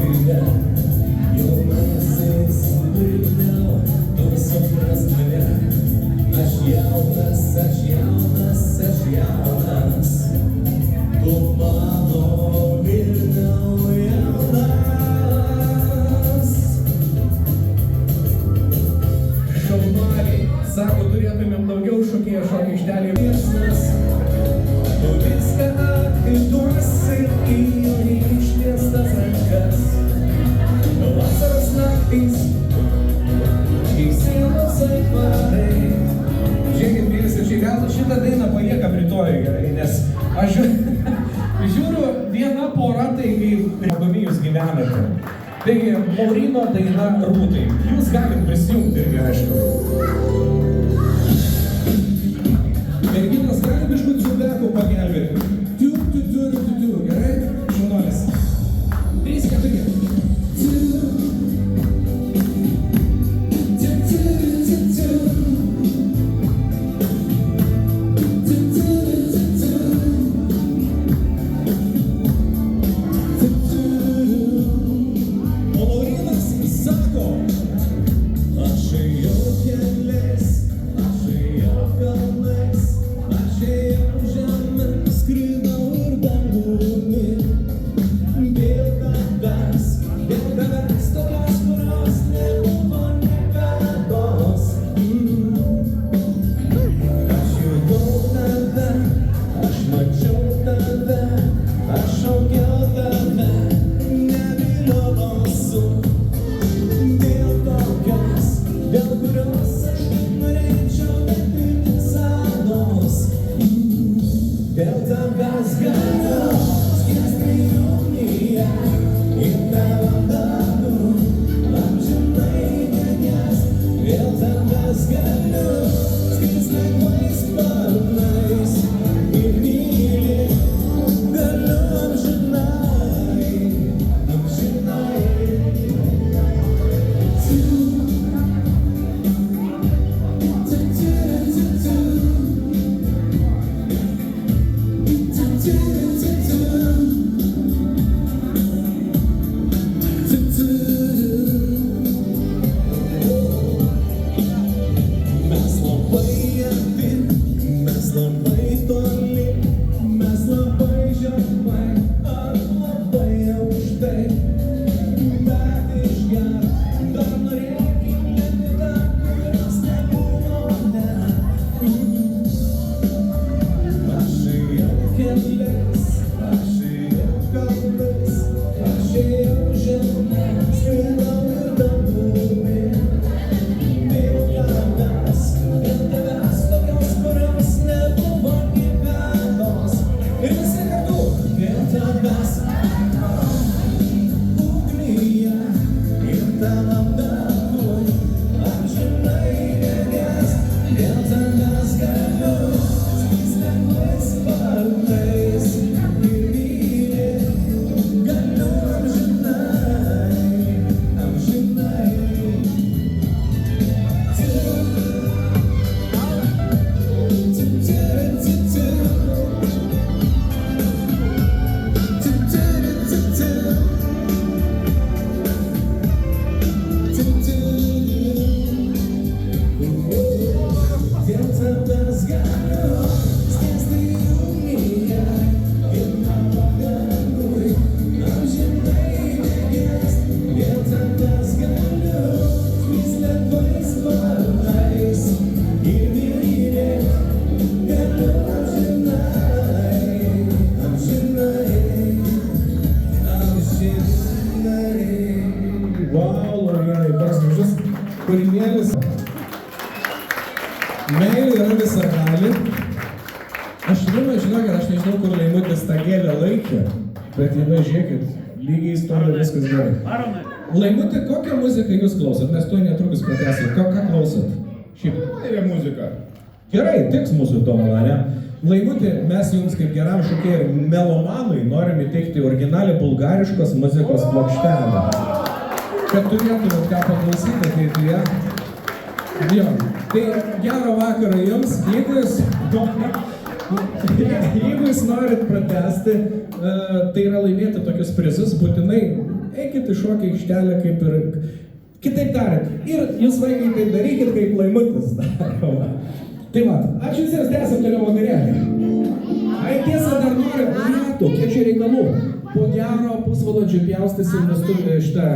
staiga jaunasis Vilniau, tu supras mane. Aš jaunas, aš jaunas, aš jaunas, tu mano Vilniau jaunas. Šaunuoliai, sako, turėtumėm daugiau šokėjų šokio aikštelėje. Viešnas, tu viską atiduosi į jo ištiestas rankas. Vasaros naktys, kai sienos aitvarai. Žiūrėkit, mėnesiečiai, gal šitą dainą paliekam rytoj, gerai, nes aš žiūriu viena pora, tai kaip pabami jūs gyvenate. Taigi, Laurino daina Rūtai. Jūs galit prisijungti irgi, aišku. Merginas gali biškut zubekų pagelbėti. Tiu, gerai? Šaunuolis. 3, 4. Kūrinėlis meilė yra visagali. Aš žinau, kad aš nežinau, kur Laimutis tą gėlę laikė, bet jame žiūrėkit, lygiai stovi viskas gerai. Laimuti, kokią muziką jūs klausot? Mes tuo netrukus pratęsim. Ką klausot? Šiaip yra muzika. Gerai, tiks mūsų dovana, ne? Laimuti, mes jums kaip geram šokėjui ir melomanui norim įteikti originalią bulgariškos muzikos plokštelę. Kad turėtumėt ką paklausyti ateityje. Jo, tai gero vakaro jums, jeigu jūs norit pratęsti, tai yra laimėti tokius prizus, būtinai eikit į šokį aikštelę kaip ir, kitaip tariant, ir jūs vaikai taip darykit, kaip Laimutis daro. Tai va, ačiū visiems, tęsim toliau vakarėlį. Ai, tiesa, dar noriu, kiek čia reikalų. Po gero pusvalandžio pjaustysim šitą